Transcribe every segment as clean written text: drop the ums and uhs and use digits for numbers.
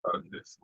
on this.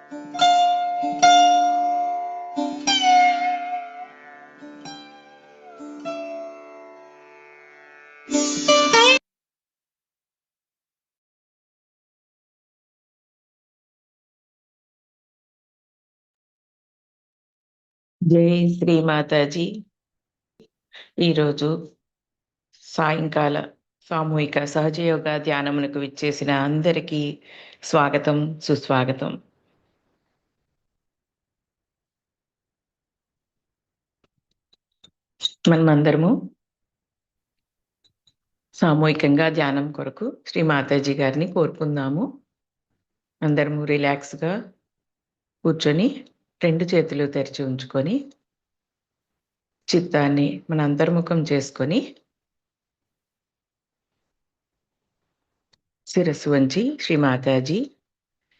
జై శ్రీ మాతాజీ. ఈరోజు సాయంకాల సామూహిక సహజయోగ ధ్యానమునకు విచ్చేసిన అందరికీ స్వాగతం, సుస్వాగతం. మనమందరము సామూహికంగా ధ్యానం కొరకు శ్రీ మాతాజీ గారిని కోరుకుందాము. అందరము రిలాక్స్గా కూర్చొని 2 చేతులు తెరిచి ఉంచుకొని చిత్తాన్ని మన అంతర్ముఖం చేసుకొని శిరస్సు వంచి, శ్రీ మాతాజీ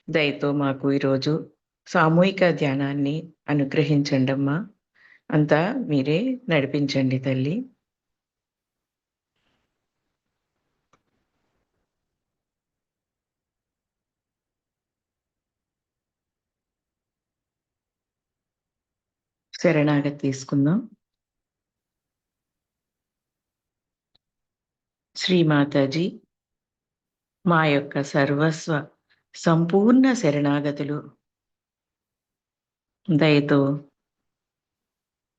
దయతో మాకు ఈరోజు సామూహిక ధ్యానాన్ని అనుగ్రహించండమ్మా, అంతా మీరే నడిపించండి తల్లి. శరణాగతి తీసుకుందాం. శ్రీ మాతాజీ, మా యొక్క సర్వస్వ సంపూర్ణ శరణాగతులు దయతో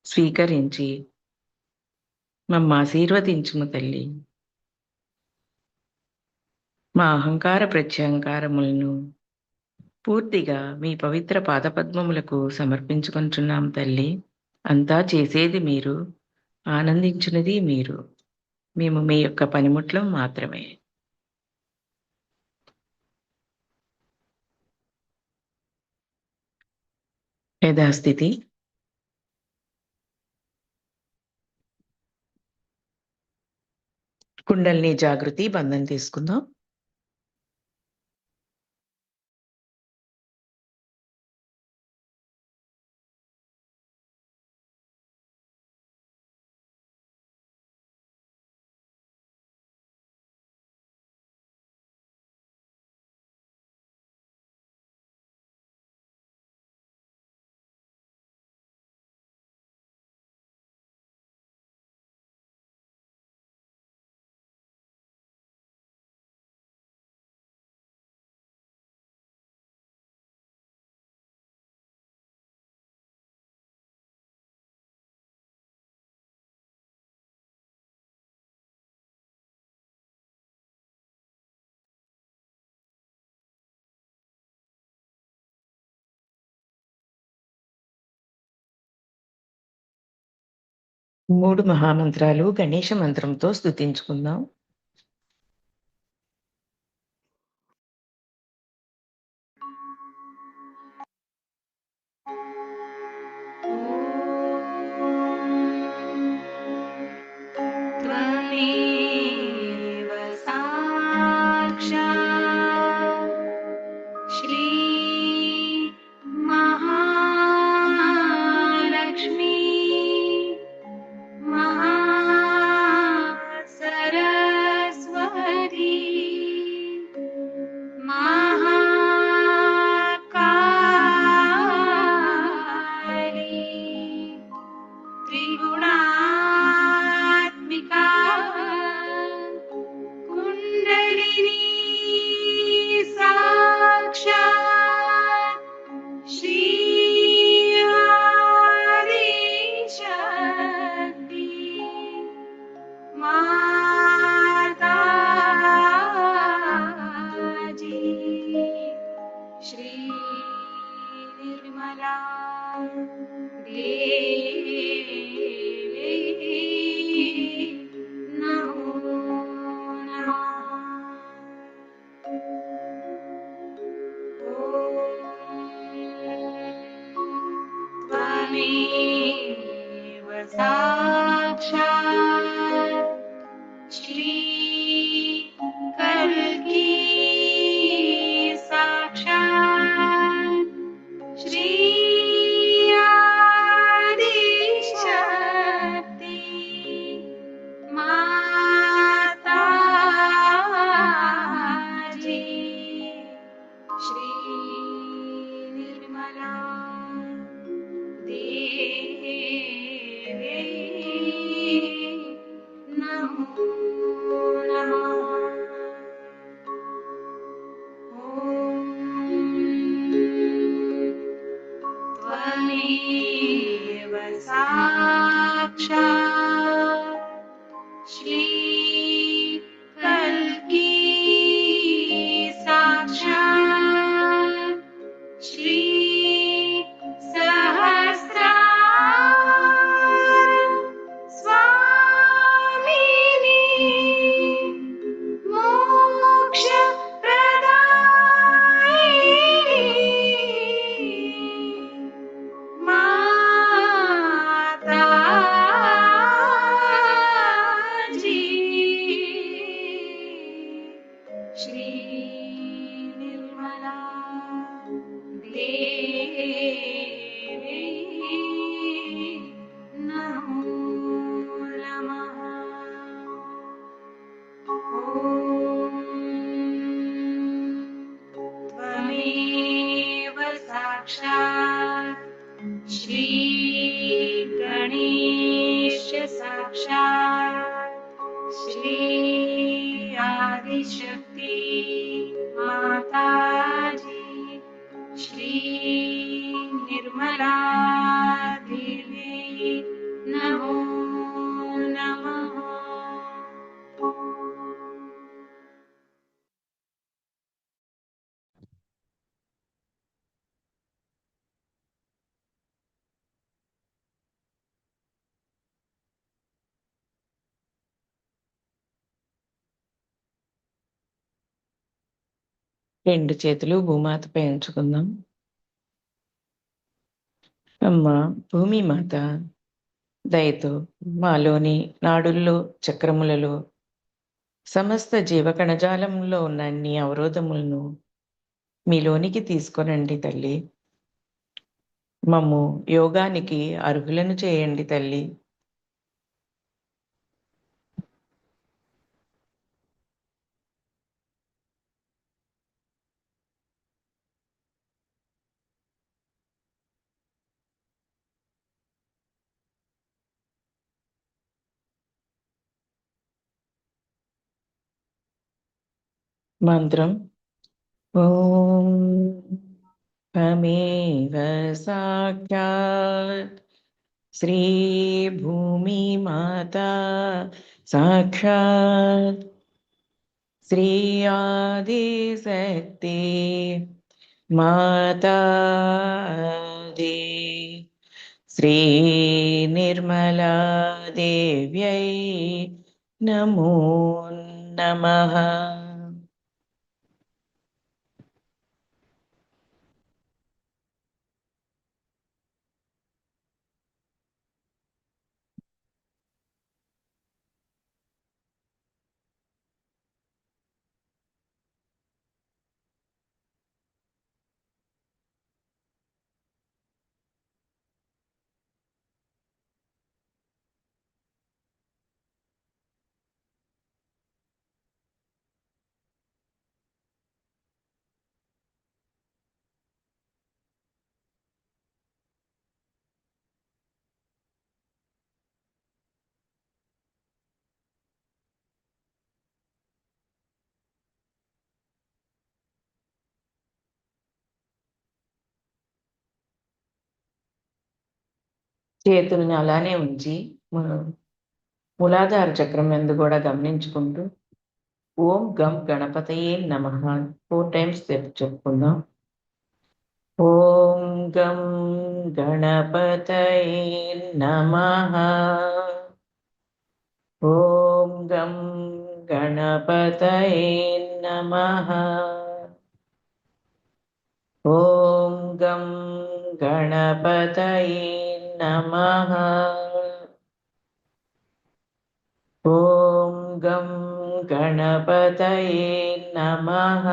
స్వీకరించి మమ్మ ఆశీర్వదించుము తల్లి. మా అహంకార ప్రత్యహంకారములను పూర్తిగా మీ పవిత్ర పాదపద్మములకు సమర్పించుకొంచున్నాం తల్లి. అంతా చేసేది మీరు, ఆనందించున్నది మీరు. మేము మీ యొక్క పనిముట్లం మాత్రమే. యథాస్థితి. కుండలిని జాగృతి బంధం తీసుకుందాం. మూడు మహామంత్రాలు గణేశ మంత్రంతో స్తుతించుకుందాం. त्वमेव साक्षात् श्री महालक्ष्मी महासरस्वती महाकाली त्रिगुणात्मिका कुण्डलिनी साक्षात् श्री आदिशक्ति माताजी श्री निर्मला देवी नमो नमः। त्वमेव साक्षात् श्री कल्की साक्षात् श्री आदिशक्ति माताजी श्री निर्मला साक्षात् श्री कल्की साक्षात् श्री सहस्रार स्वामिनी मोक्ष प्रदायिनी माताजी श्री निर्मला देवी नमो नमः। त्वमेव साक्षात् श्री गणेश साक्षात् श्री आदिशक्ति माताजी श्री निर्मला देवी नमो नमः। రెండు చేతులు భూమాతపై ఉంచుకుందాం. అమ్మ భూమి మాత దయతో మాలోని నాడుల్లో చక్రములలో సమస్త జీవకణజాలంలో ఉన్న అన్ని అవరోధములను మీలోనికి తీసుకొనండి తల్లి. మమ్ము యోగానికి అర్హులను చేయండి తల్లి. మంత్రం ఓం తమేవ సాక్షాత్ శ్రీ భూమి మాతా సాక్షాత్ శ్రీ ఆదిశక్తి మాతాది శ్రీ నిర్మలా దేవ్యై నమో నమః. చేతుల్ని అలానే ఉంచి మూలాధార చక్రం ఎందు కూడా గమనించుకుంటూ ఓం గం గణపతయే నమః 4 టైమ్స్ చెప్పుకుందాం. ఓం గం గణపతయే నమః. ఓం గం గణపతయే నమః. ఓం గం గణపతయే నమః. ఓం గం గణపతయే నమః.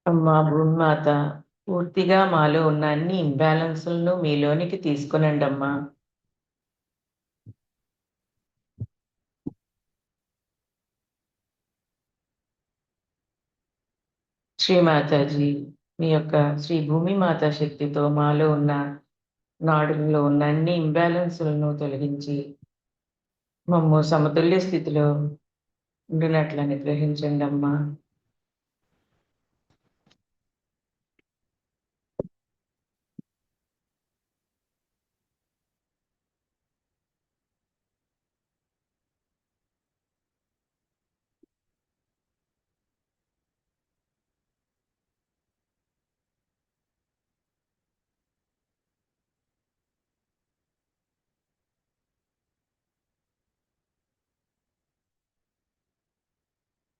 అమ్మా భూమాత, పూర్తిగా మాలో ఉన్న అన్ని ఇంబ్యాలెన్స్లను మీలోనికి తీసుకునండి అమ్మా. శ్రీమాతాజీ, మీ యొక్క శ్రీ భూమి మాత శక్తితో మాలో ఉన్న నాడుల్లో ఉన్న అన్ని ఇంబ్యాలెన్స్లను తొలగించి మమ్ము సమతుల్య స్థితిలో ఉండినట్లు అనుగ్రహించండి అమ్మా.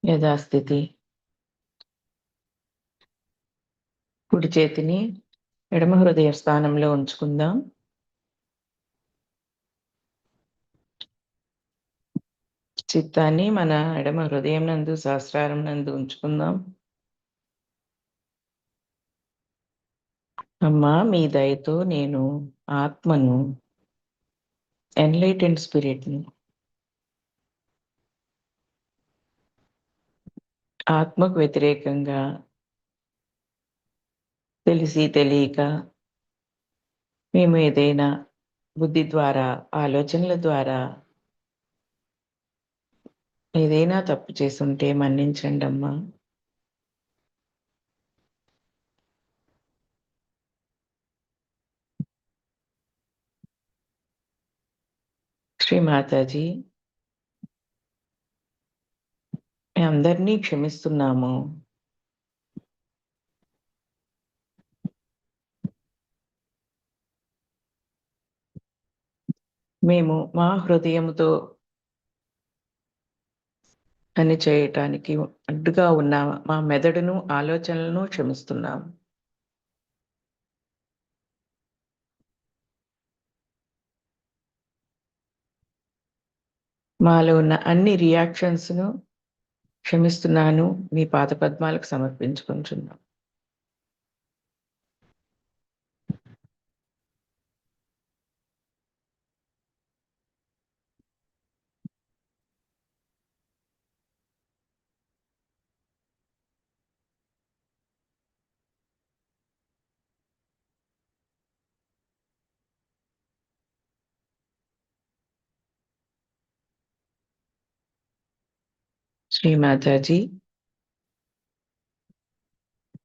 యథాస్థితి. కుడి చేతిని ఎడమ హృదయ స్థానంలో ఉంచుకుందాం. చిత్తాన్ని మన ఎడమ హృదయం నందు, సహస్రారం నందు ఉంచుకుందాం. అమ్మా, మీ దయతో నేను ఆత్మను, ఎన్లైటెండ్ స్పిరిట్ని, ఆత్మకు వ్యతిరేకంగా తెలిసి తెలియక మేము ఏదైనా బుద్ధి ద్వారా, ఆలోచనల ద్వారా ఏదైనా తప్పు చేసుంటే మన్నించండి అమ్మా. శ్రీ మాతాజీ, అందరినీ క్షమిస్తున్నాము. మేము మా హృదయముతో పని చేయటానికి అడ్డుగా ఉన్న మా మెదడును, ఆలోచనలను క్షమిస్తున్నాం. మాలో ఉన్న అన్ని రియాక్షన్స్ను క్షమిస్తున్నాను, మీ పాదపద్మాలకు సమర్పించుకుంటున్నాం. శ్రీ మాతాజీ,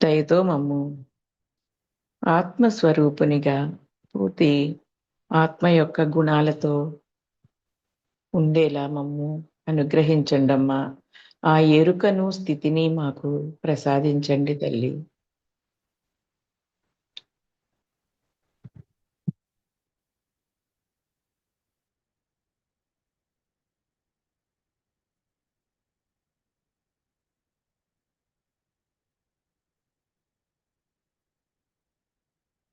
దయతో మమ్ము ఆత్మస్వరూపునిగా, పూర్తి ఆత్మ యొక్క గుణాలతో ఉండేలా మమ్ము అనుగ్రహించండమ్మా. ఆ ఎరుకను, స్థితిని మాకు ప్రసాదించండి తల్లి.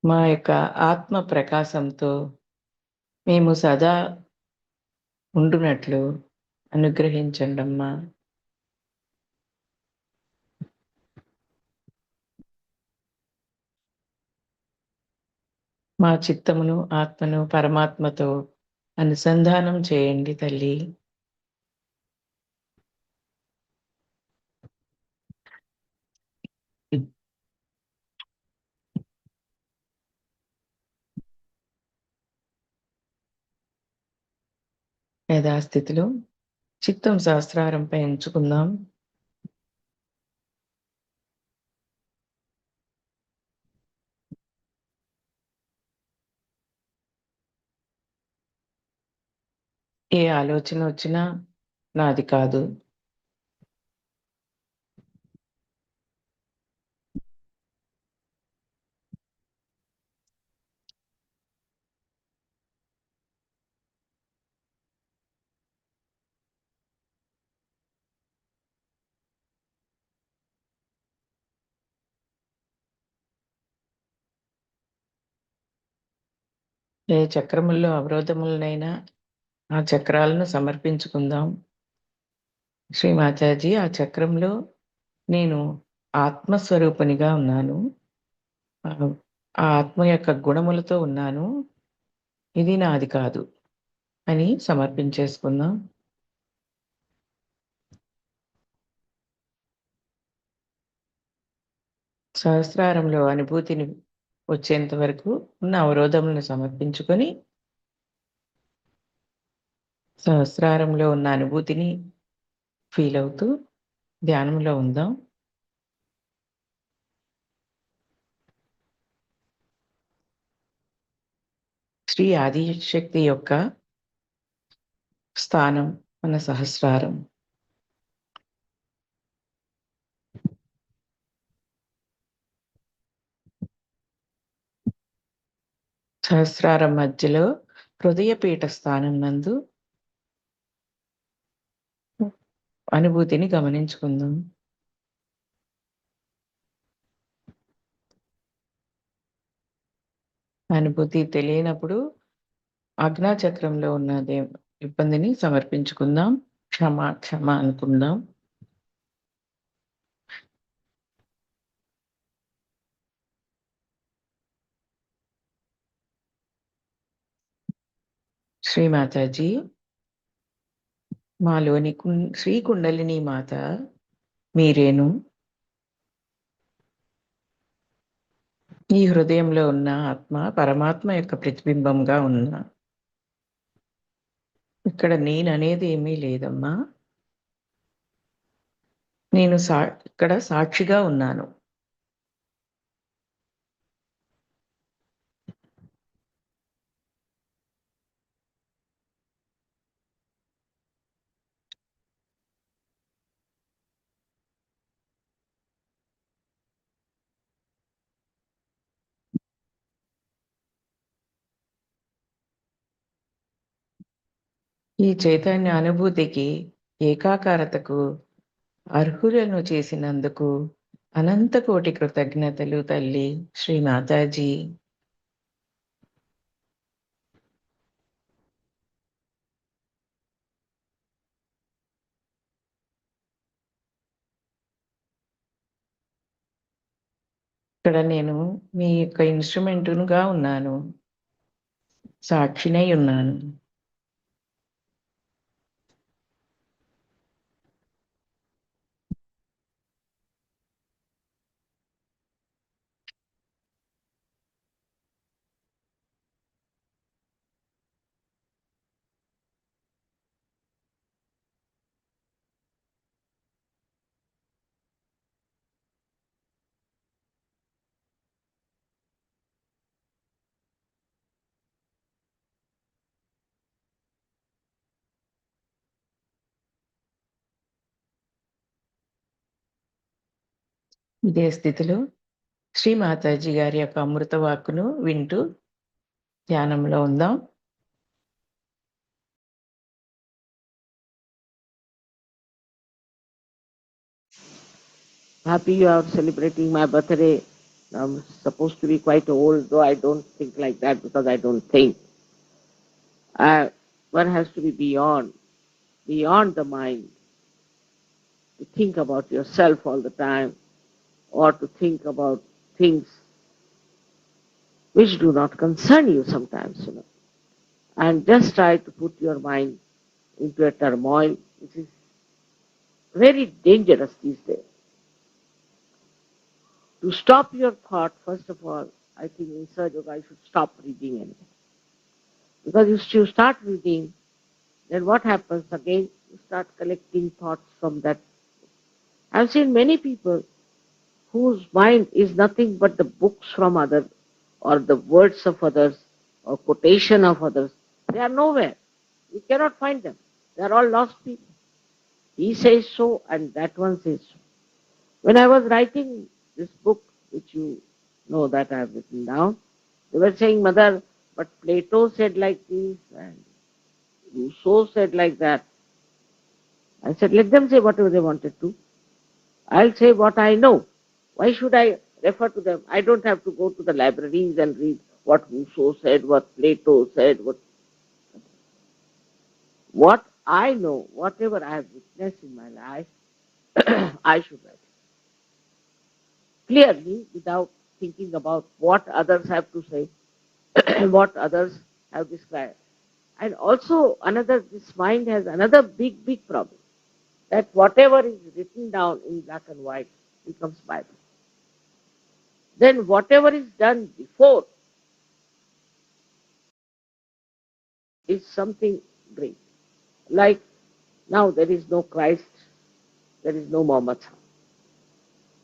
మా యొక్క ఆత్మ ప్రకాశంతో మేము సదా ఉండునట్లు అనుగ్రహించండమ్మా. మా చిత్తమును, ఆత్మను పరమాత్మతో అనుసంధానం చేయండి తల్లి. యథాస్థితిలో చిత్తం సహస్రారంపై ఉంచుకుందాం. ఏ ఆలోచన వచ్చినా నాది కాదు. ఏ చక్రముల్లో అవరోధములనైనా ఆ చక్రాలను సమర్పించుకుందాం. శ్రీ మాతాజీ, ఆ చక్రంలో నేను ఆత్మస్వరూపునిగా ఉన్నాను. ఆ ఆత్మ యొక్క గుణములతో ఉన్నాను. ఇది నాది కాదు అని సమర్పించేసుకుందాం. సహస్రారంలో అనుభూతిని వచ్చేంత వరకు ఉన్న అవరోధములను సమర్పించుకొని సహస్రారంలో ఉన్న అనుభూతిని ఫీల్ అవుతూ ధ్యానంలో ఉందాం. శ్రీ ఆదిశక్తి యొక్క స్థానం మన సహస్రారం. సహస్రారం మధ్యలో హృదయపీఠ స్థానం నందు అనుభూతిని గమనించుకుందాం. అనుభూతి తెలియనప్పుడు ఆజ్ఞాచక్రంలో ఉన్నదే ఇబ్బందిని సమర్పించుకుందాం. క్షమ క్షమ అనుకుందాం. శ్రీ మాతాజీ, మాలోని శ్రీ కుండలిని మాత మీరేను. ఈ హృదయంలో ఉన్న ఆత్మ పరమాత్మ యొక్క ప్రతిబింబంగా ఉన్నా. ఇక్కడ నేననేది ఏమీ లేదమ్మా. నేను ఇక్కడ సాక్షిగా ఉన్నాను. ఈ చైతన్య అనుభూతికి, ఏకాకారతకు అర్హులను చేసినందుకు అనంత కోటి కృతజ్ఞతలు తల్లి శ్రీ మాతాజీ. ఇక్కడ నేను మీ యొక్క ఇన్స్ట్రుమెంటుగా ఉన్నాను, సాక్షినై ఉన్నాను. ఇదే స్థితిలో శ్రీ మాతాజీ గారి యొక్క అమృత వాక్కును వింటూ ధ్యానంలో ఉందాం. Happy you are celebrating my birthday. I'm supposed to be quite old, though I don't think like that because I don't think. One has to be beyond the mind, to think about yourself all the time, or to think about things which do not concern you sometimes, and just try to put your mind into a turmoil, which is very dangerous these days. To stop your thought, first of all, I think in Sahaja Yoga I should stop reading anything. Because if you start reading, then what happens again? You start collecting thoughts from that. I've seen many people whose mind is nothing but the books from others, or the words of others, or quotation of others. They are nowhere. You cannot find them. They are all lost people. He says so and that one says so. When I was writing this book, which you know that I have written down, they were saying, Mother, but Plato said like this and Rousseau said like that. I said, let them say whatever they wanted to. I'll say what I know. Why should I refer to them? I don't have to go to the libraries and read what Rousseau said, what Plato said, what I know, whatever I have witnessed in my life, I should write. clearly without thinking about what others have to say, what others have described. And also this mind has another big problem, that whatever is written down in black and white becomes Bible. Then whatever is done before is something great. Like now there is no Christ, there is no Muhammad,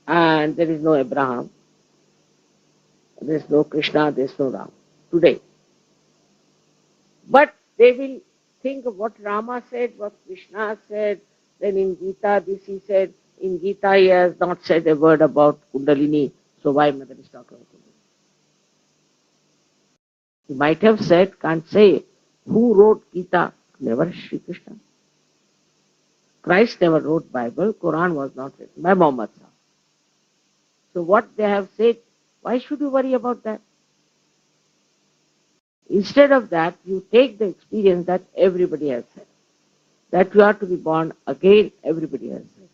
and there is no Abraham, there is no Krishna, there is no Ram today. But they will think of what Rama said, what Krishna said, then in Gita this he said, in Gita he has not said a word about Kundalini, so why Mother is talking about Kundalini? He might have said, can't say, who wrote Gita? Never Shri Krishna. Christ never wrote Bible, Quran was not written by Muhammad. So what they have said, why should you worry about that? Instead of that, you take the experience that everybody has said. That you have to be born again, everybody has said.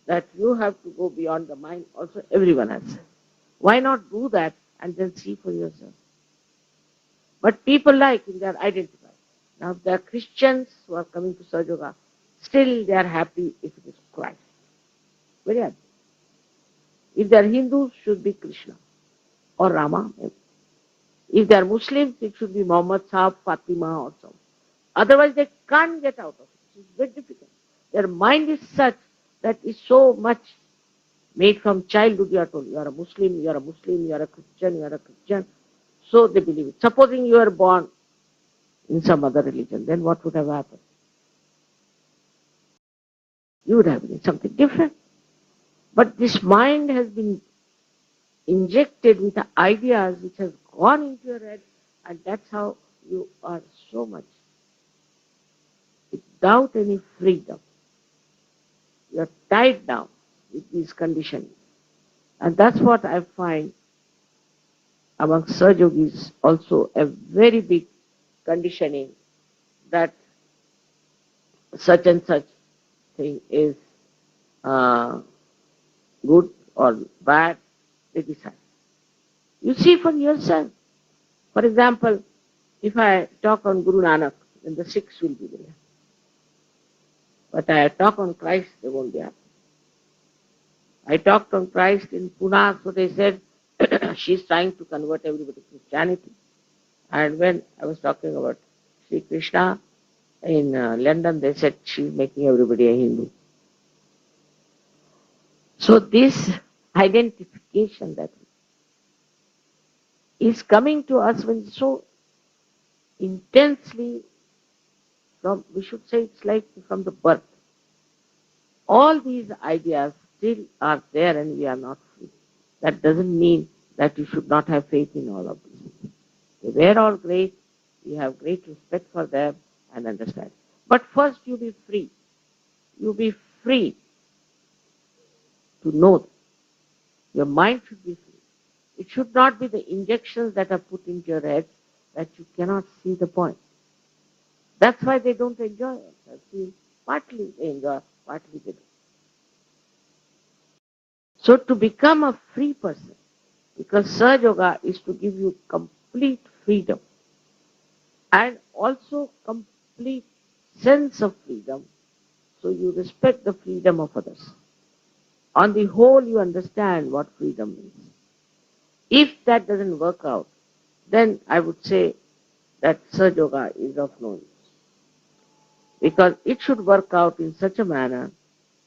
That you have to go beyond the mind, also everyone has said. Why not do that and then see for yourself? But people like in their identify. Now if they are Christians who are coming to Sahaja Yoga, still they are happy if it is Christ. Very happy. If they are Hindus, should be Krishna or Rama. If they are Muslims, it should be Muhammad Sahib, Fatima or so. Otherwise they can't get out of it. It's very difficult. Their mind is such that is so much made from childhood. You are told, you are a Muslim, you are a Muslim, you are a Christian, you are a Christian. So they believe it. Supposing you are born in some other religion, then what would have happened? You would have been something different. But this mind has been injected with the ideas which has gone into your head, and that's how you are so much without any freedom. You are tied down with these conditions. And that's what I find among Sahaja Yogis also a very big conditioning, that such and such thing is good or bad, they decide. You see for yourself. For example, if I talk on Guru Nanak, then the Sikhs will be there. But I talk on Christ, they won't be happy. I talked on Christ in Pune, so they said she's trying to convert everybody to Christianity. And when I was talking about Sri Krishna in London, they said she's making everybody a Hindu. So this identification that is coming to us when so intensely from, we should say it's like from the birth. All these ideas still are there and we are not free. That doesn't mean that you should not have faith in all of this. They were all great. We have great respect for them and understand. But first you be free. You be free to know them. Your mind should be free. It should not be the injections that are put into your head that you cannot see the point. That's why they don't enjoy it. I feel partly they enjoy, partly they don't. So to become a free person, because Sahaja Yoga is to give you complete freedom and also complete sense of freedom, so you respect the freedom of others. On the whole, you understand what freedom means. If that doesn't work out, then I would say that Sahaja Yoga is of no use. Because it should work out in such a manner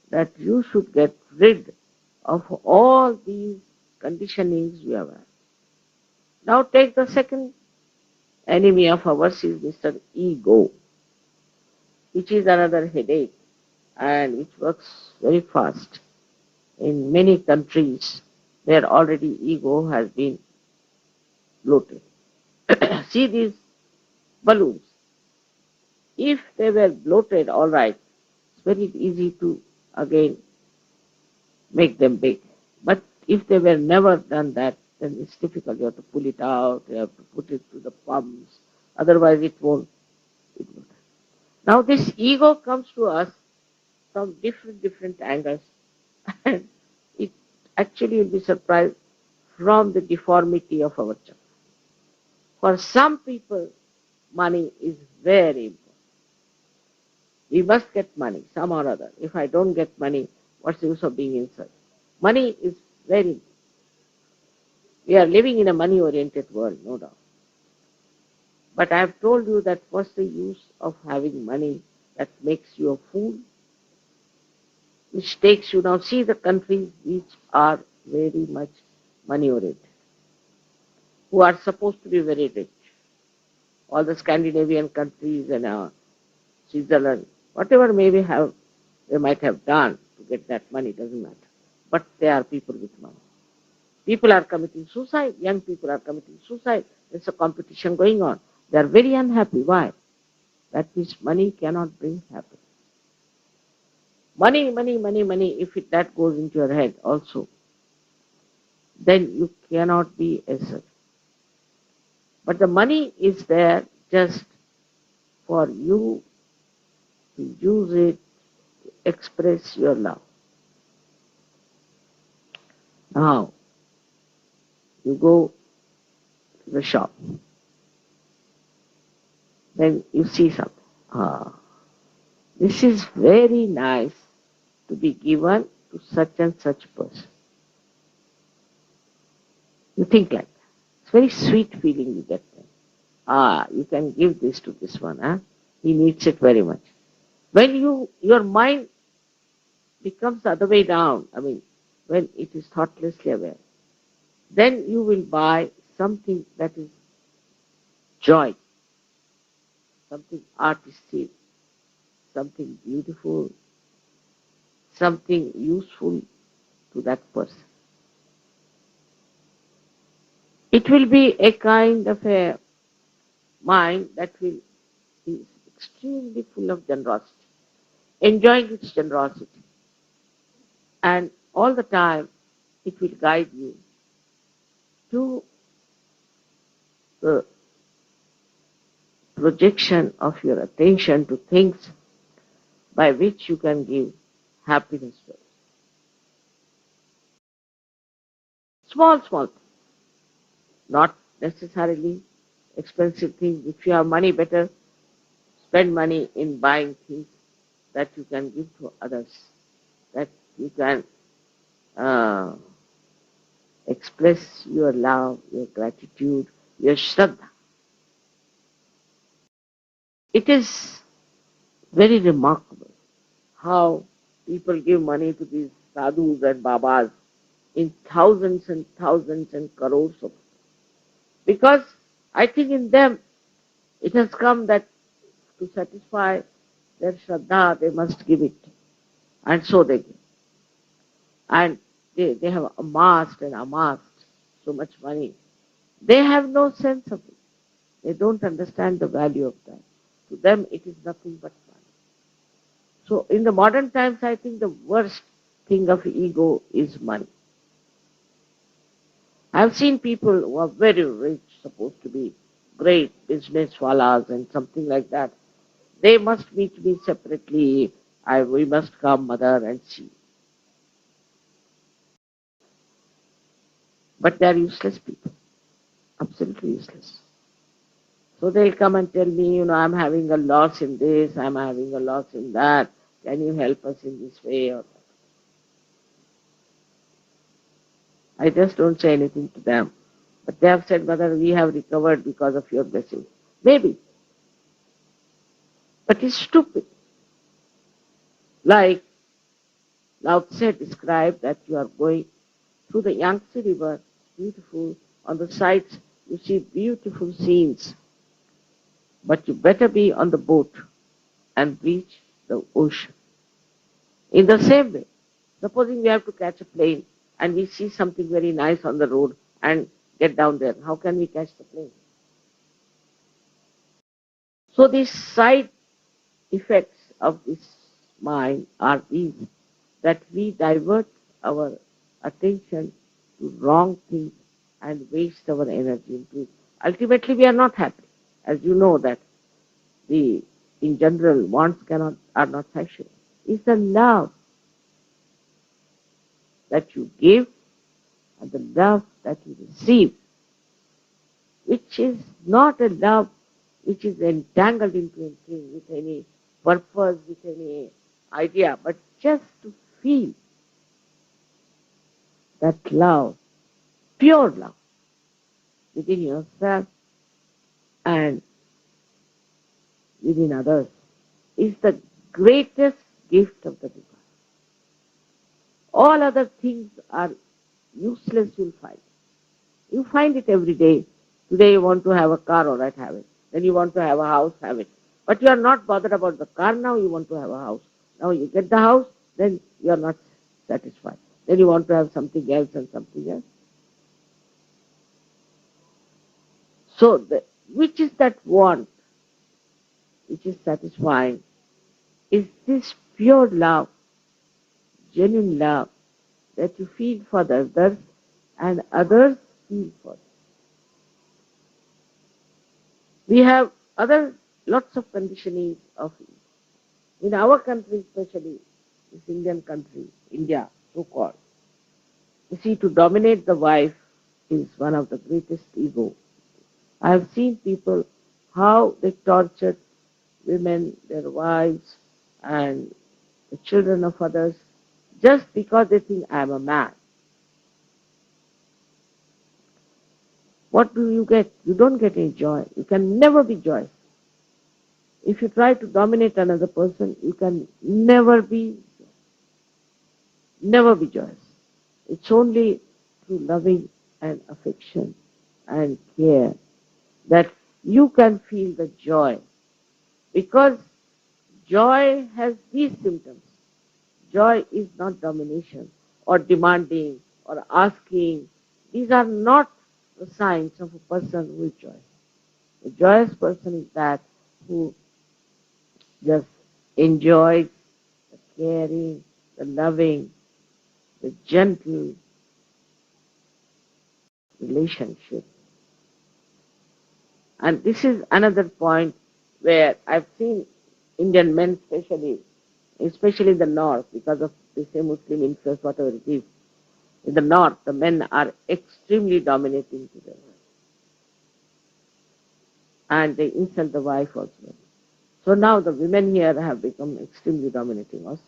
that you should get rid of all these conditionings you have had. Now take the second enemy of ours is Mr. Ego, which is another headache and which works very fast. In many countries, where already ego has been bloated. See these balloons. If they were bloated, all right, it's very easy to again make them big. But if they were never done that, then it's difficult. You have to pull it out, you have to put it to the pumps, otherwise it won't. Now this ego comes to us from different angles and it actually you'll be surprised from the deformity of our chakra. For some people, money is very important. We must get money, some or other. If I don't get money, what's the use of being inside? Money is very important. We are living in a money-oriented world, no doubt. But I have told you that what's the use of having money that makes you a fool, which takes you, now see the countries which are very much money-oriented, who are supposed to be very rich. All the Scandinavian countries and Switzerland, whatever they might have done to get that money, doesn't matter. But they are people with money. People are committing suicide, young people are committing suicide. There's a competition going on. They are very unhappy. Why? That means money cannot bring happiness. Money, money, money, money, if that goes into your head also, then you cannot be a such. But the money is there just for you to use it to express your love. Now, you go to the shop, then you see something. This is very nice to be given to such and such person. You think like that. It's very sweet feeling you get there. You can give this to this one. Huh? He needs it very much. When your mind becomes the other way down, when it is thoughtlessly aware, then you will buy something that is joy, something artistic, something beautiful, something useful to that person. It will be a kind of a mind that will be extremely full of generosity, enjoying its generosity. And all the time it will guide you to the projection of your attention to things by which you can give happiness to others. Small, small things, not necessarily expensive things. If you have money, better spend money in buying things that you can give to others, that you can express your love, your gratitude, your shraddha. It is very remarkable how people give money to these sadhus and babas in thousands and thousands and crores of. Because I think in them it has come that to satisfy their shraddha they must give it. And so they give. And they have amassed and amassed so much money. They have no sense of it. They don't understand the value of that. To them it is nothing but money. So in the modern times I think the worst thing of ego is money. I've seen people who are very rich, supposed to be great business wallahs and something like that. They must meet me separately. We must come, mother, and see. But they are useless people. Absolutely useless. So they'll come and tell me, I'm having a loss in this, I'm having a loss in that. Can you help us in this way or that? I just don't say anything to them. But they have said, Mother, we have recovered because of your blessing. Maybe. But it's stupid. Like Lao Tse described that you are going through the Yangtze River, beautiful. On the sides you see beautiful scenes. But you better be on the boat and reach the ocean. In the same way, supposing we have to catch a plane and we see something very nice on the road and get down there, how can we catch the plane? So these side effects of this mind are these, that we divert our attention to wrong things and waste our energy into it. Ultimately we are not happy. As you know that in general wants are not sexual. It's the love that you give and the love that you receive, which is not a love which is entangled into anything with any purpose, with any idea, but just to feel that love, pure love within yourself and within others is the greatest gift of the divine. All other things are useless, you'll find. You find it every day. Today you want to have a car, all right, have it. Then you want to have a house, have it. But you are not bothered about the car now, you want to have a house. Now you get the house, then you are not satisfied. Then you want to have something else and something else. So, which is that want, which is satisfying, is this pure love, genuine love that you feel for the others and others feel for you. We have other lots of conditioning of in our country, especially this Indian country, India, so-called. You see, to dominate the wife is one of the greatest ego. I have seen people how they tortured women, their wives, and the children of others just because they think I am a man. What do you get? You don't get any joy. You can never be joyous. If you try to dominate another person, you can never be joyous. It's only through loving and affection and care that you can feel the joy. Because joy has these symptoms. Joy is not domination or demanding or asking. These are not the signs of a person who is joyous. A joyous person is that who just enjoys the caring, the loving, the gentle relationship. And this is another point where I've seen Indian men especially in the north, because of the same Muslim influence, whatever it is. In the north, the men are extremely dominating to their wife. And they insult the wife also. So now the women here have become extremely dominating also.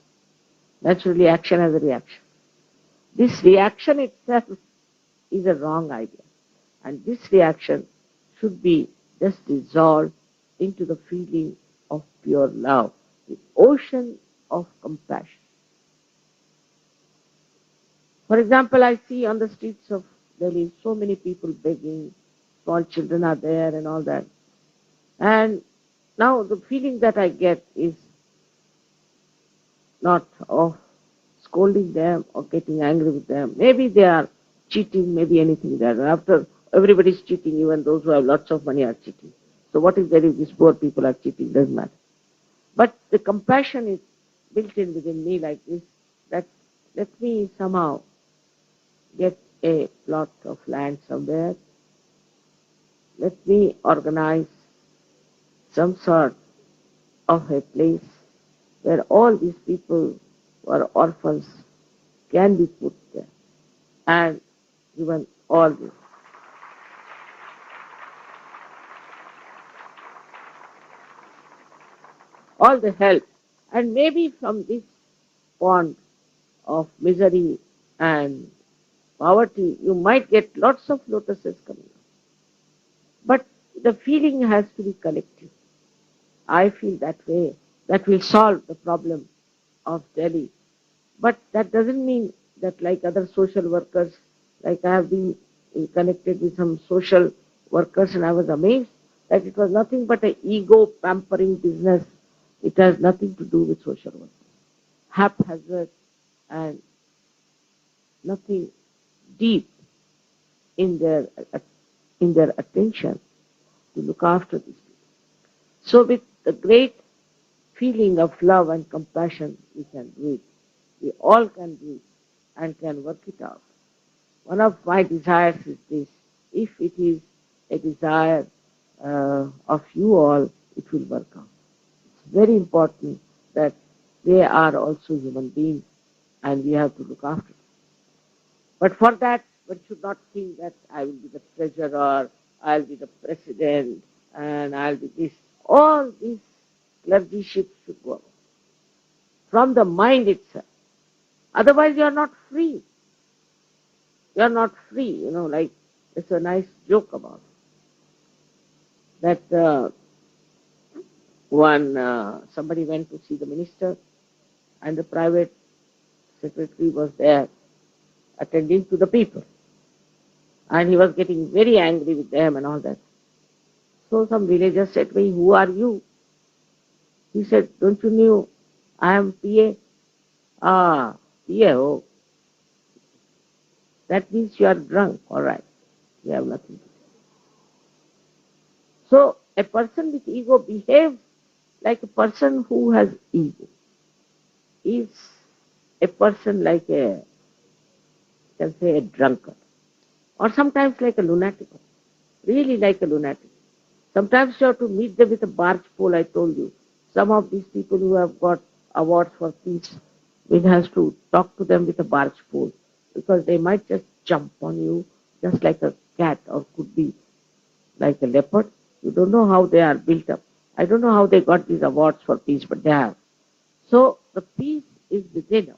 Naturally, action has a reaction. This reaction itself is a wrong idea. And this reaction should be just dissolved into the feeling of pure love, the ocean of compassion. For example, I see on the streets of Delhi so many people begging, small children are there and all that. And now the feeling that I get is not of scolding them or getting angry with them. Maybe they are cheating, maybe anything there. After everybody is cheating, even those who have lots of money are cheating. So what is there if these poor people are cheating? Doesn't matter. But the compassion is built in within me like this, that let me somehow get a plot of land somewhere. Let me organize some sort of a place where all these people who are orphans can be put there and given all this. All the help. And maybe from this pond of misery and poverty, you might get lots of lotuses coming up. But the feeling has to be collective. I feel that way. That will solve the problem of Delhi. But that doesn't mean that like other social workers, like I have been connected with some social workers and I was amazed that it was nothing but an ego pampering business. It has nothing to do with social work. Haphazard and nothing deep in their attention to look after these people. So with the great feeling of love and compassion, we can do it. We all can do it and can work it out. One of my desires is this. If it is a desire of you all, it will work out. It's very important that they are also human beings and we have to look after them. But for that, One should not think that I will be the treasurer, I'll be the president, and I'll be this. All these clergyships should go from the mind itself. Otherwise, you are not free. You are not free. Like it's a nice joke about it. That somebody went to see the minister, and the private secretary was there attending to the people, and he was getting very angry with them and all that. So some villagers said to me, "Who are you?" He said, "Don't you know I am PA?" Ah, PA, oh. That means you are drunk, all right. You have nothing to say. So a person with ego behaves like a person who has ego. Is a person like you can say a drunkard, or sometimes like a lunatic, really like a lunatic. Sometimes you have to meet them with a barge pole, I told you. Some of these people who have got awards for peace, it has to talk to them with a barge pole, because they might just jump on you just like a cat, or could be like a leopard. You don't know how they are built up. I don't know how they got these awards for peace, but they have. So the peace is within us.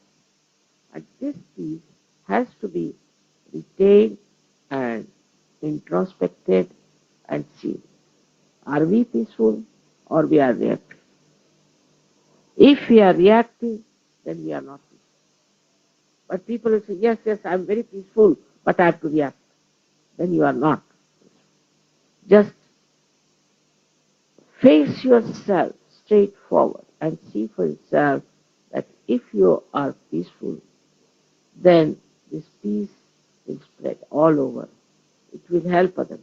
And this peace has to be retained and introspected and seen. Are we peaceful or we are reactive? If we are reactive, then we are not peaceful. But people will say, yes, yes, I am very peaceful, but I have to react. Then you are not. Just face yourself straightforward and see for yourself that if you are peaceful, then this peace will spread all over. It will help others.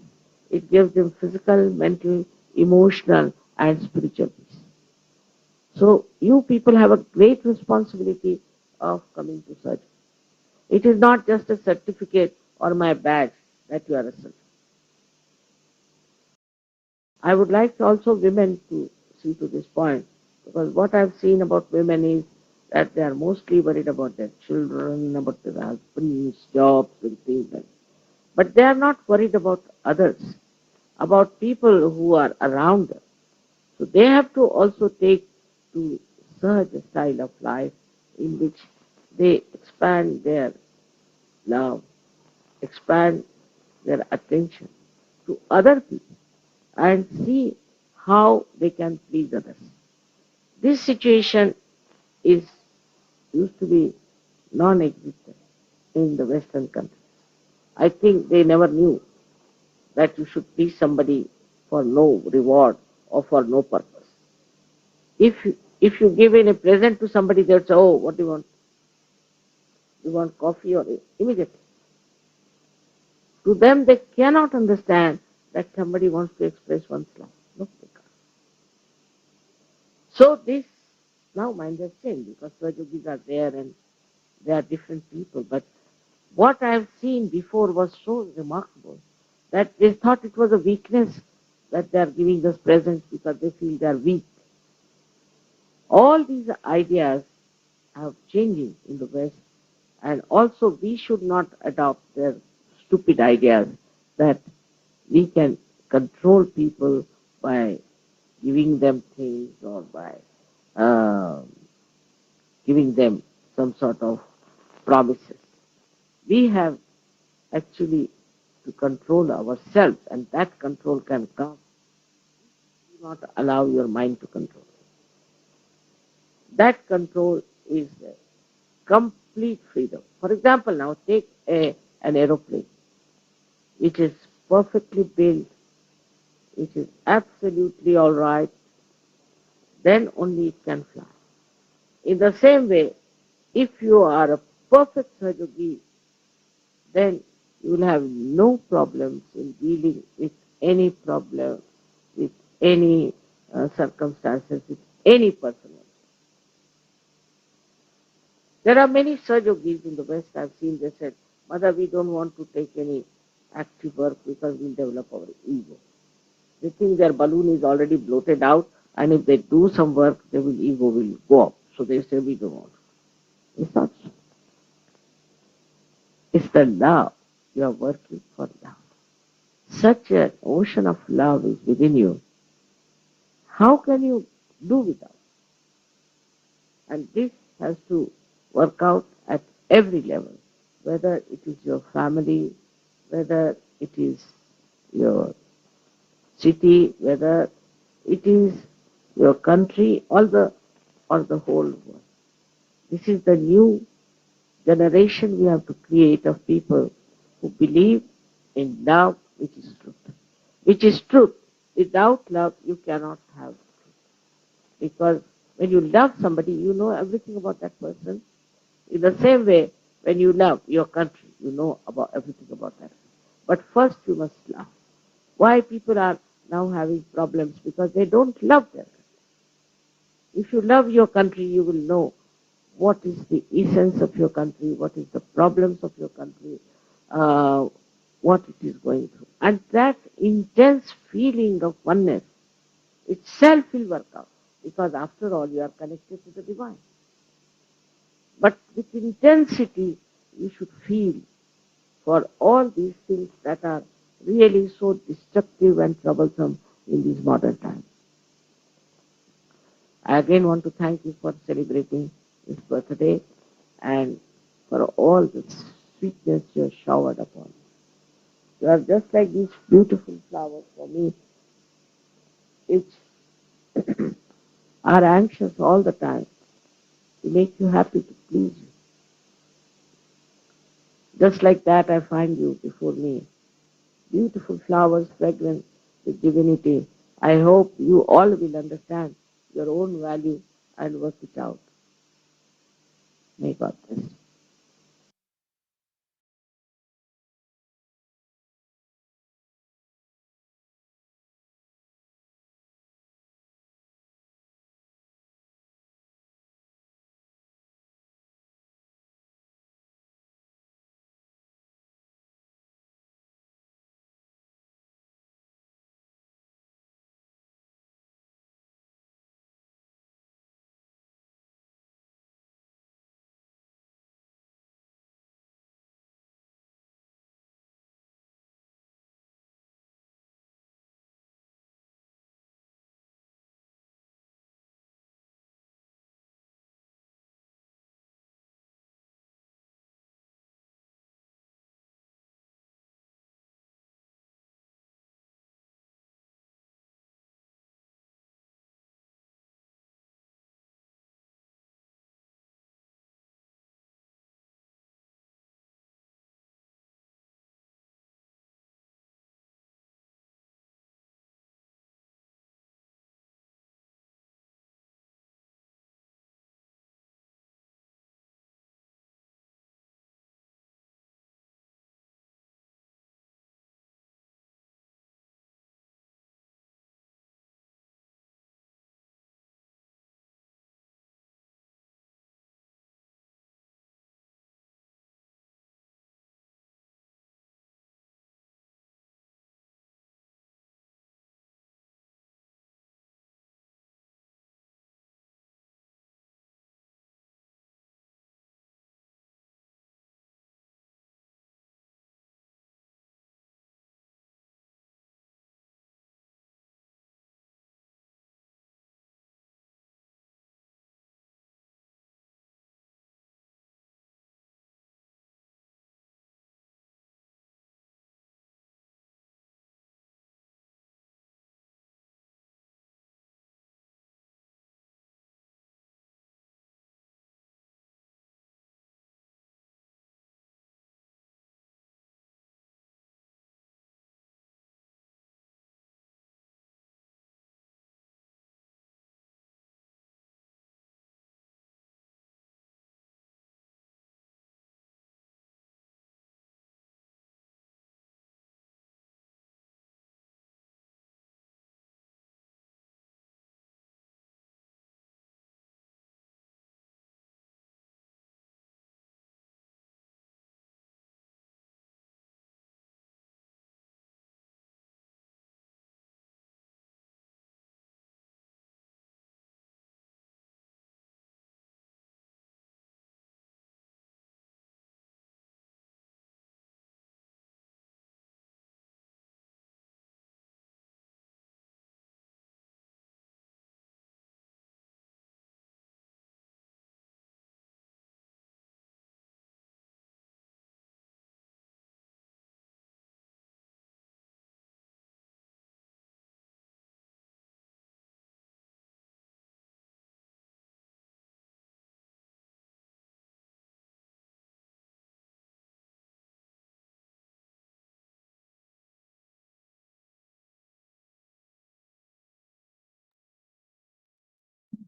It gives them physical, mental, emotional, and spiritual peace. So you people have a great responsibility of coming to surgery. It is not just a certificate or my badge that you are a surgeon. I would like also women to see to this point, because what I've seen about women is that they are mostly worried about their children, about their husbands, jobs, and things like that. But they are not worried about others, about people who are around them. So they have to also take to such a style of life in which they expand their love, expand their attention to other people and see how they can please others. This situation is used to be non-existent in the Western countries. I think they never knew that you should please somebody for no reward or for no purpose. If if you give in a present to somebody, they'll say, "Oh, what do you want? You want coffee?" Or immediately. To them, they cannot understand that somebody wants to express one's love. No, they can't. So this now mind has changed, because Swajogis are there and they are different people. But what I have seen before was so remarkable that they thought it was a weakness that they are giving us presents because they feel they are weak. All these ideas are changing in the West, and also we should not adopt their stupid ideas that we can control people by giving them things or by uh, giving them some sort of promises. We have actually to control ourselves, and that control can come. Do not allow your mind to control. That control is complete freedom. For example, now take an aeroplane which is perfectly built, which is absolutely all right, then only it can fly. In the same way, if you are a perfect Sahaja, then you will have no problems in dealing with any problem, with any circumstances, with any person. There are many Sahajogis in the West I've seen, they said, "Mother, we don't want to take any active work because we'll develop our ego." They think their balloon is already bloated out, and if they do some work, their ego will go up. So they say, "We don't want." It's not so. It's the love. you are working for love. Such an ocean of love is within you. How can you do without? And this has to work out at every level, whether it is your family, whether it is your city, whether it is your country, or the whole world. This is the new generation we have to create of people who believe in love, which is truth. Which is truth. Without love, you cannot have truth. Because when you love somebody, you know everything about that person. In the same way, when you love your country, you know about everything about that. But first you must love. Why people are now having problems? Because they don't love their country. If you love your country, you will know what is the essence of your country, what is the problems of your country, uh, what it is going through. And that intense feeling of oneness itself will work out, because after all you are connected to the divine. But with intensity you should feel for all these things that are really so destructive and troublesome in these modern times. I again want to thank you for celebrating this birthday and for all the sweetness you have showered upon. You are just like these beautiful flowers for me, which are anxious all the time to make you happy, to please you. Just like that, I find you before me. Beautiful flowers, fragrant with divinity. I hope you all will understand your own value and work it out. May God bless you.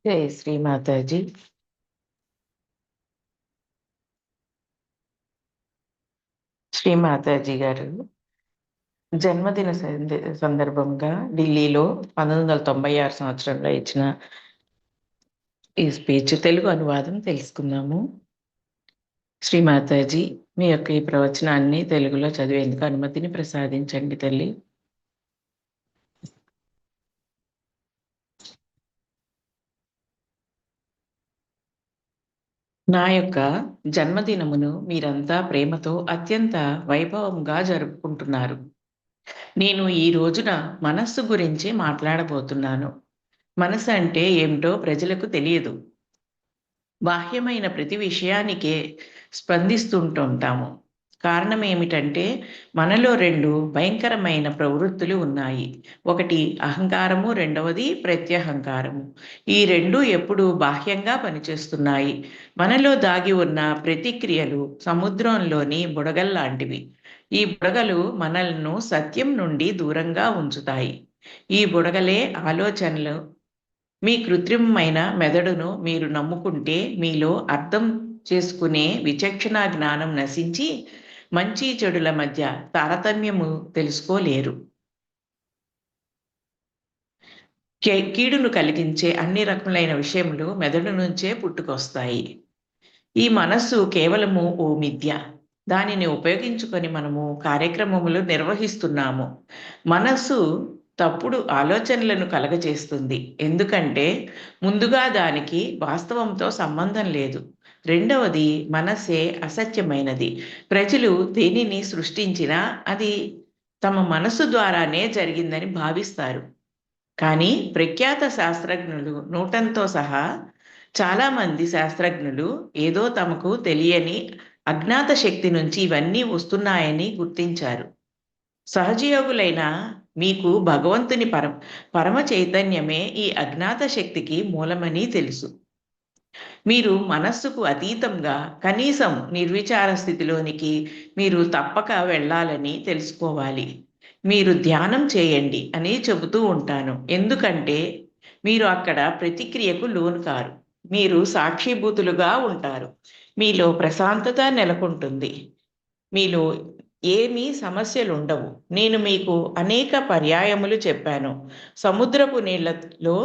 జై శ్రీ మాతాజీ. శ్రీ మాతాజీ గారు జన్మదిన సందర్భంగా ఢిల్లీలో 1996 సంవత్సరంలో ఇచ్చిన ఈ speech Telugu అనువాదం తెలుసుకుందాము. శ్రీ మాతాజీ, మీ యొక్క ఈ ప్రవచనాన్ని తెలుగులో చదివేందుకు అనుమతిని ప్రసాదించండి తల్లి. నా యొక్క జన్మదినమును మీరంతా ప్రేమతో అత్యంత వైభవంగా జరుపుకుంటున్నారు. నేను ఈ రోజున మనస్సు గురించి మాట్లాడబోతున్నాను. మనసు అంటే ఏమిటో ప్రజలకు తెలియదు. బాహ్యమైన ప్రతి విషయానికే స్పందిస్తుంటాము. కారణం ఏమిటంటే మనలో రెండు భయంకరమైన ప్రవృత్తులు ఉన్నాయి. ఒకటి అహంకారము, రెండవది ప్రత్యహంకారము. ఈ రెండు ఎప్పుడూ బాహ్యంగా పనిచేస్తున్నాయి. మనలో దాగి ఉన్న ప్రతిక్రియలు సముద్రంలోని బుడగల్లాంటివి. ఈ బుడగలు మనల్ని సత్యం నుండి దూరంగా ఉంచుతాయి. ఈ బుడగలే ఆలోచనలు. మీ కృత్రిమమైన మెదడును మీరు నమ్ముకుంటే మీలో అర్థం చేసుకునే విచక్షణ జ్ఞానం నశించి మంచి చెడుల మధ్య తారతమ్యము తెలుసుకోలేరు. కీడును కలిగించే అన్ని రకములైన విషయములు మెదడు నుంచే పుట్టుకొస్తాయి. ఈ మనస్సు కేవలము ఓ మిథ్య. దానిని ఉపయోగించుకొని మనము కార్యక్రమములు నిర్వహిస్తున్నాము. మనస్సు తప్పుడు ఆలోచనలను కలగజేస్తుంది. ఎందుకంటే ముందుగా దానికి వాస్తవంతో సంబంధం లేదు. రెండవది, మనస్సే అసత్యమైనది. ప్రజలు దేనిని సృష్టించినా అది తమ మనస్సు ద్వారానే జరిగిందని భావిస్తారు. కానీ ప్రఖ్యాత శాస్త్రజ్ఞులు న్యూటన్తో సహా చాలామంది శాస్త్రజ్ఞులు ఏదో తమకు తెలియని అజ్ఞాత శక్తి నుంచి ఇవన్నీ వస్తున్నాయని గుర్తించారు. సహజయోగులైన మీకు భగవంతుని పరమ చైతన్యమే ఈ అజ్ఞాత శక్తికి మూలమని తెలుసు. మీరు మనస్సుకు అతీతంగా కనీసం నిర్విచార స్థితిలోనికి మీరు తప్పక వెళ్ళాలని తెలుసుకోవాలి. మీరు ధ్యానం చేయండి అని చెబుతూ ఉంటాను. ఎందుకంటే మీరు అక్కడ ప్రతిక్రియకు లోను కారు. మీరు సాక్షిభూతులుగా ఉంటారు. మీలో ప్రశాంతత నెలకొంటుంది. మీలో ఏమీ సమస్యలు ఉండవు. నేను మీకు అనేక పర్యాయములు చెప్పాను. సముద్రపు నీళ్లలో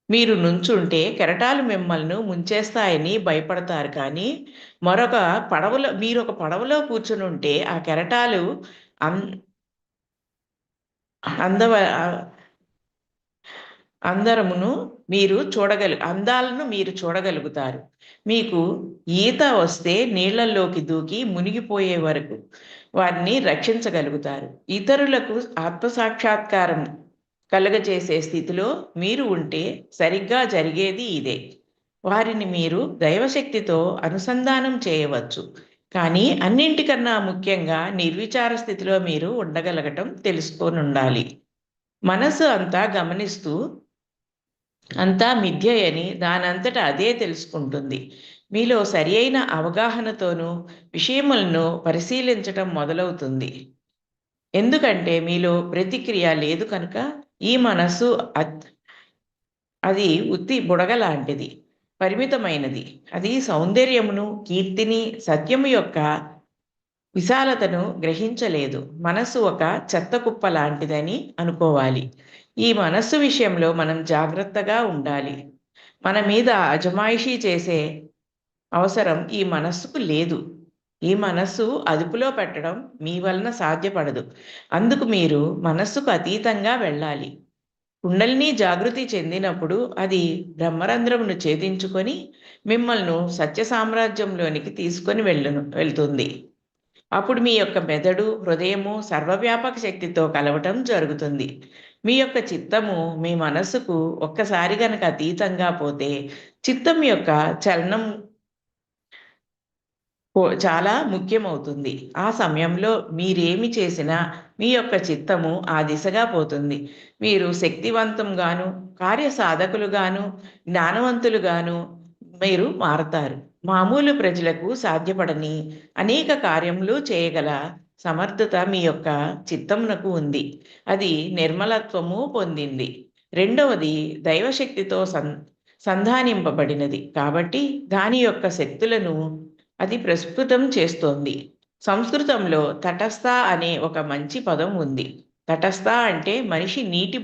మీరు నుంచుంటే కెరటాలు మిమ్మల్ని ముంచేస్తాయని భయపడతారు. కానీ మీరు ఒక పడవలో కూర్చుని ఉంటే ఆ కెరటాలు అందాలను మీరు చూడగలుగుతారు. మీకు ఈత వస్తే నీళ్లలోకి దూకి మునిగిపోయే వరకు వారిని రక్షించగలుగుతారు. ఇతరులకు ఆత్మసాక్షాత్కారం కలుగజేసే స్థితిలో మీరు ఉంటే సరిగ్గా జరిగేది ఇదే. వారిని మీరు దైవశక్తితో అనుసంధానం చేయవచ్చు. కానీ అన్నింటికన్నా ముఖ్యంగా నిర్విచార స్థితిలో మీరు ఉండగలగటం తెలుసుకొని ఉండాలి. మనసు అంతా గమనిస్తూ అంతా మిథ్యయని దానంతట అదే తెలుసుకుంటుంది. మీలో సరి అయిన అవగాహనతోనూ విషయములను పరిశీలించటం మొదలవుతుంది. ఎందుకంటే మీలో ప్రతిక్రియ లేదు కనుక. ఈ మనస్సు అది ఉత్తి బుడగ లాంటిది, పరిమితమైనది. అది సౌందర్యమును, కీర్తిని, సత్యము యొక్క విశాలతను గ్రహించలేదు. మనస్సు ఒక చెత్త కుప్ప లాంటిదని అనుకోవాలి. ఈ మనస్సు విషయంలో మనం జాగ్రత్తగా ఉండాలి. మన మీద అజమాయిషీ చేసే అవసరం ఈ మనస్సుకు లేదు. ఈ మనస్సు అదుపులో పెట్టడం మీ వలన సాధ్యపడదు. అందుకు మీరు మనస్సుకు అతీతంగా వెళ్ళాలి. కుండలిని జాగృతి చెందినప్పుడు అది బ్రహ్మరంధ్రమును ఛేదించుకొని మిమ్మల్ని సత్య సామ్రాజ్యంలోనికి తీసుకొని వెళ్తుంది. అప్పుడు మీ యొక్క మెదడు, హృదయము సర్వవ్యాపక శక్తితో కలవటం జరుగుతుంది. మీ యొక్క చిత్తము మీ మనస్సుకు ఒక్కసారి గనక అతీతంగా పోతే చిత్తం యొక్క చలనం చాలా ముఖ్యమవుతుంది. ఆ సమయంలో మీరేమి చేసినా మీ యొక్క చిత్తము ఆ దిశగా పోతుంది. మీరు శక్తివంతంగాను, కార్యసాధకులుగాను, జ్ఞానవంతులుగాను మీరు మారతారు. మామూలు ప్రజలకు సాధ్యపడని అనేక కార్యములు చేయగల సమర్థత మీ యొక్క చిత్తమునకు ఉంది. అది నిర్మలత్వము పొందింది. రెండవది, దైవశక్తితో సంధానింపబడినది కాబట్టి దాని యొక్క శక్తులను అది ప్రస్ఫుటం చేస్తోంది. సంస్కృతంలో తటస్థ అనే ఒక మంచి పదం ఉంది. తటస్థ అంటే మనిషి నీటి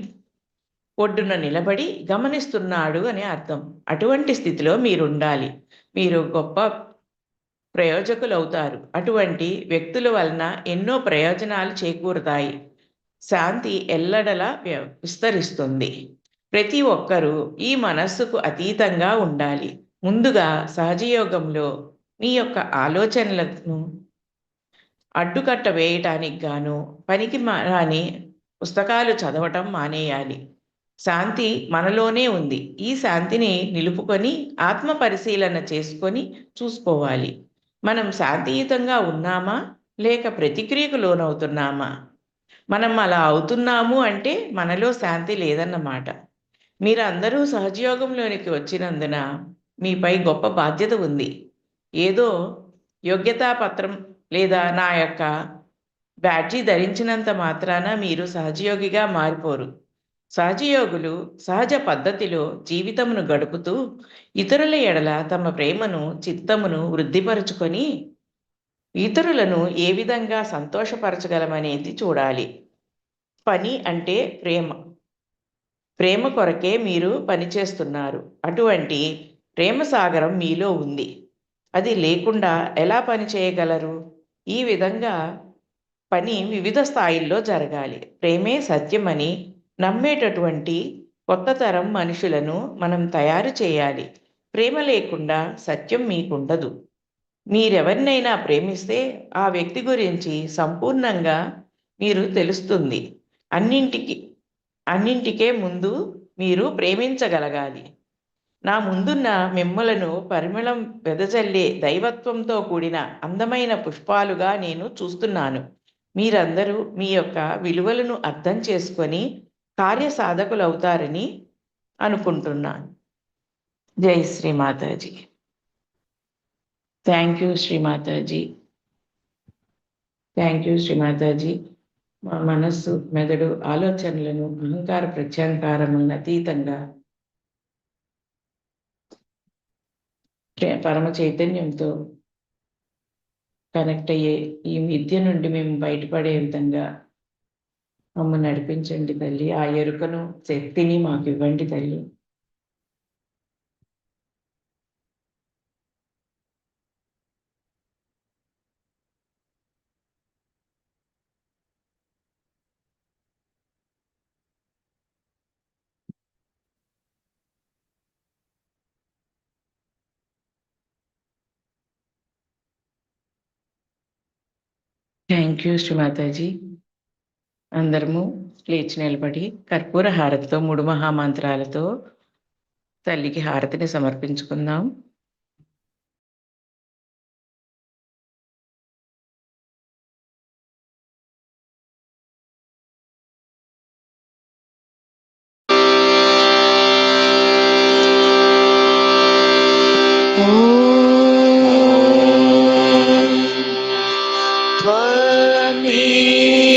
ఒడ్డున నిలబడి గమనిస్తున్నాడు అనే అర్థం. అటువంటి స్థితిలో మీరుండాలి. మీరు గొప్ప ప్రయోజకులవుతారు. అటువంటి వ్యక్తుల వలన ఎన్నో ప్రయోజనాలు చేకూరుతాయి. శాంతి ఎల్లడలా విస్తరిస్తుంది. ప్రతి ఒక్కరూ ఈ మనస్సుకు అతీతంగా ఉండాలి. ముందుగా సహజయోగంలో మీ యొక్క ఆలోచనలను అడ్డుకట్ట వేయటానికి గాను పనికి మాని పుస్తకాలు చదవటం మానేయాలి. శాంతి మనలోనే ఉంది. ఈ శాంతిని నిలుపుకొని ఆత్మ పరిశీలన చేసుకొని చూసుకోవాలి. మనం శాంతియుతంగా ఉన్నామా లేక ప్రతిక్రియకు లోనవుతున్నామా? మనం అలా అవుతున్నాము అంటే మనలో శాంతి లేదన్నమాట. మీరందరూ సహజయోగంలోనికి వచ్చినందున మీపై గొప్ప బాధ్యత ఉంది. ఏదో యోగ్యతా పత్రం లేదా నా యొక్క బ్యాడ్జీ ధరించినంత మాత్రాన మీరు సహజయోగిగా మారిపోరు. సహజయోగులు సహజ పద్ధతిలో జీవితమును గడుపుతూ ఇతరుల ఎడల తమ ప్రేమను చిత్తమును వృద్ధిపరుచుకొని ఇతరులను ఏ విధంగా సంతోషపరచగలమనేది చూడాలి. పని అంటే ప్రేమ. ప్రేమ కొరకే మీరు పనిచేస్తున్నారు. అటువంటి ప్రేమ సాగరం మీలో ఉంది. అది లేకుండా ఎలా పని చేయగలరు? ఈ విధంగా పని వివిధ స్థాయిల్లో జరగాలి. ప్రేమే సత్యమని నమ్మేటటువంటి కొత్త తరం మనుషులను మనం తయారు చేయాలి. ప్రేమ లేకుండా సత్యం మీకుండదు. మీరెవరినైనా ప్రేమిస్తే ఆ వ్యక్తి గురించి సంపూర్ణంగా మీరు తెలుస్తుంది. అన్నింటికే ముందు మీరు ప్రేమించగలగాలి. నా ముందున్న మిమ్మలను పరిమళం వెదజల్లే దైవత్వంతో కూడిన అందమైన పుష్పాలుగా నేను చూస్తున్నాను. మీరందరూ మీ యొక్క విలువలను అర్థం చేసుకొని కార్యసాధకులవుతారని అనుకుంటున్నాను. జై Shri Mataji. Thank you Shri Mataji. Thank you Shri Mataji. మా మనస్సు, మెదడు, ఆలోచనలను అహంకార ప్రత్యంకారములను అతీతంగా పరమ చైతన్యంతో కనెక్ట్ అయ్యే ఈ విద్య నుండి మేము బయటపడే విధంగా మమ్మల్ని నడిపించండి తల్లి. ఆ ఎరుకను, శక్తిని మాకు ఇవ్వండి తల్లి. Thank you Shri Mataji. అందరము లేచి నిలబడి కర్పూర హారతితో 3 మహామంత్రాలతో తల్లికి హారతిని సమర్పించుకుందాం.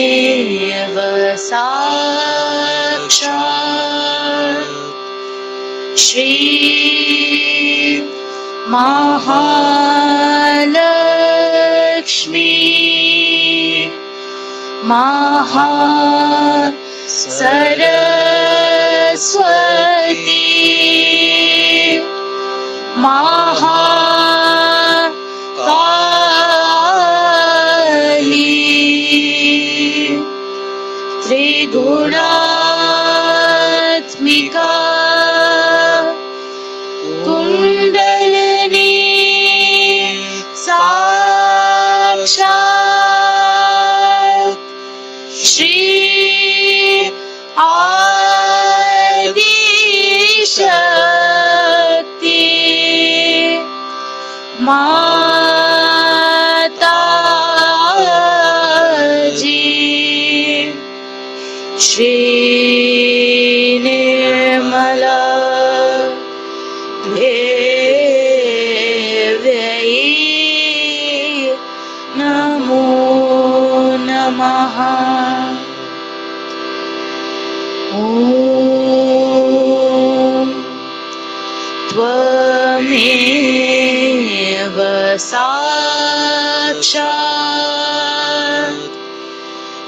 त्वमेव साक्षात् श्री महालक्ष्मी सरस्वती त्रिगुणात्मिका कुण्डलिनी साक्षात् श्री आदिशक्ति माताजी श्री निर्मला देव्यै नमो नमः। ॐ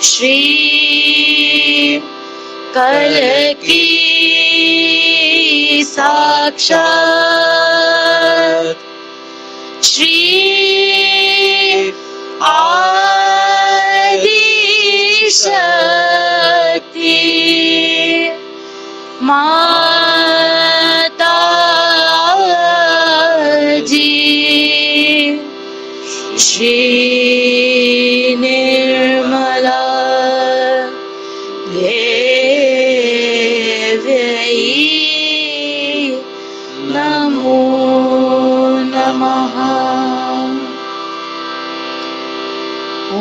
श्री कलकी साक्षात् श्री आदि शक्ति माता जी श्री निर्मला देव्यै नमो नमः। ॐ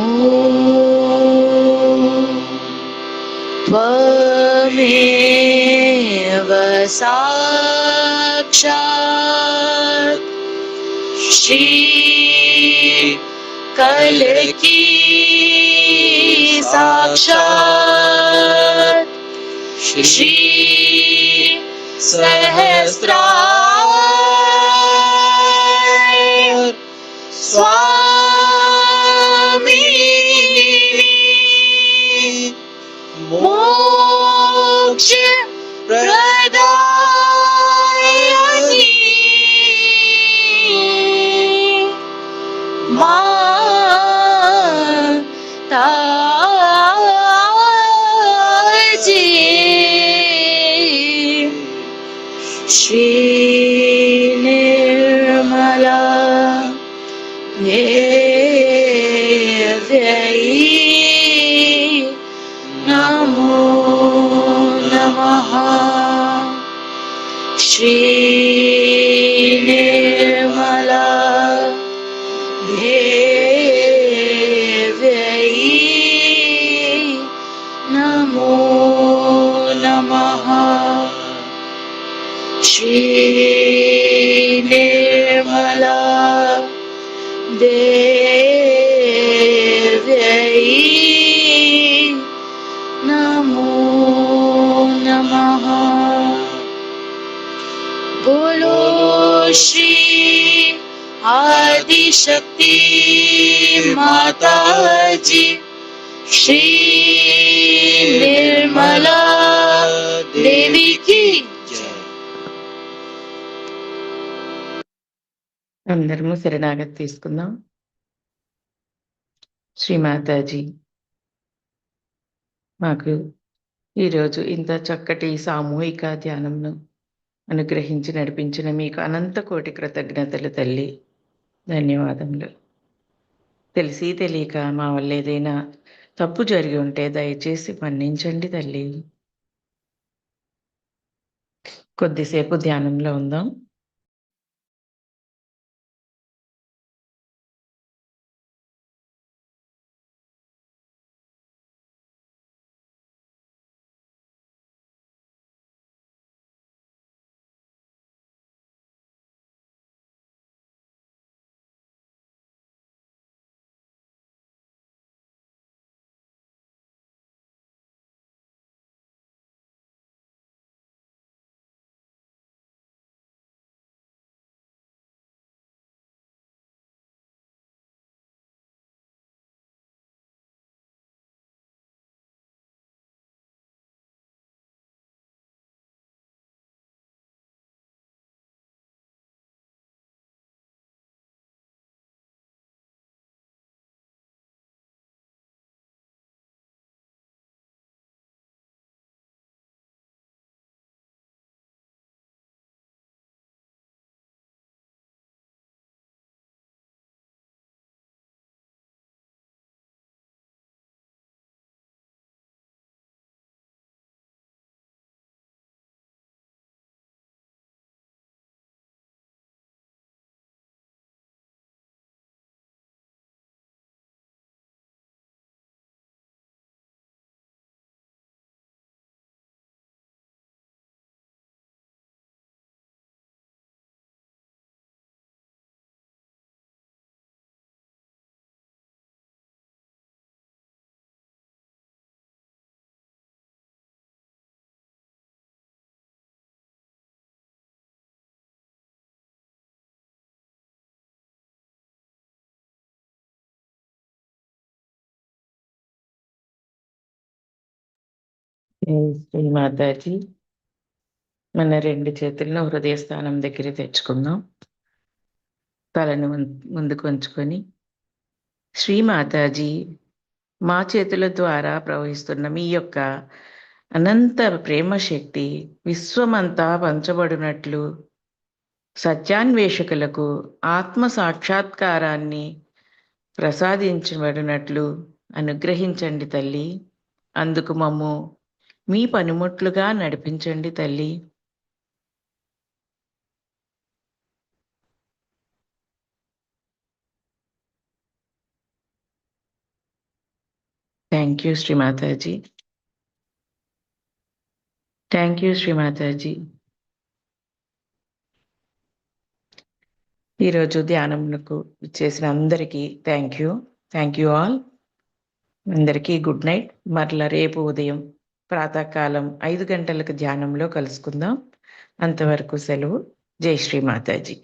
त्वमेव साक्षात् श्री कलकी साक्षात् श्री सहस्रार स्वामिनी मोक्ष प्रदायिनी माता जी श्री निर्मला देव्यै नमो नमः। श्री निर्मला देव्यै नमो नमः। श्री निर्मला देव्यै नमो नमः। बोलो श्री आदिशक्ति माता जी श्री निर्मला देवी की जय। అందరము శరణాగతి తీసుకుందాం. శ్రీమాతాజీ మాకు ఈరోజు ఇంత చక్కటి సామూహిక ధ్యానంను అనుగ్రహించి నడిపించిన మీకు అనంత కోటి కృతజ్ఞతలు తల్లి. ధన్యవాదములు. తెలిసి తెలియక మా వల్ల ఏదైనా తప్పు జరిగి ఉంటే దయచేసి మన్నించండి తల్లి. కొద్దిసేపు ధ్యానంలో ఉందాం. శ్రీ మాతాజీ. మన రెండు చేతులను హృదయ స్థానం దగ్గర తెచ్చుకుందాం. తలను ముందుకు ఉంచుకొని, శ్రీ మాతాజీ, మా చేతుల ద్వారా ప్రవహిస్తున్న మీ యొక్క అనంత ప్రేమ శక్తి విశ్వమంతా పంచబడినట్లు, సత్యాన్వేషకులకు ఆత్మ సాక్షాత్కారాన్ని ప్రసాదించబడినట్లు అనుగ్రహించండి తల్లి. అందుకు మమ్ము మీ పనిముట్లుగా నడిపించండి తల్లి. Thank you Shri Mataji. Thank you Shri Mataji. ఈరోజు ధ్యానంకు చేసిన అందరికీ థ్యాంక్ యూ ఆల్. అందరికీ గుడ్ నైట్. మరలా రేపు ఉదయం ప్రాతకాలం 5 గంటలకు ధ్యానంలో కలుసుకుందాం. అంతవరకు సెలవు. జై శ్రీ మాతాజీ.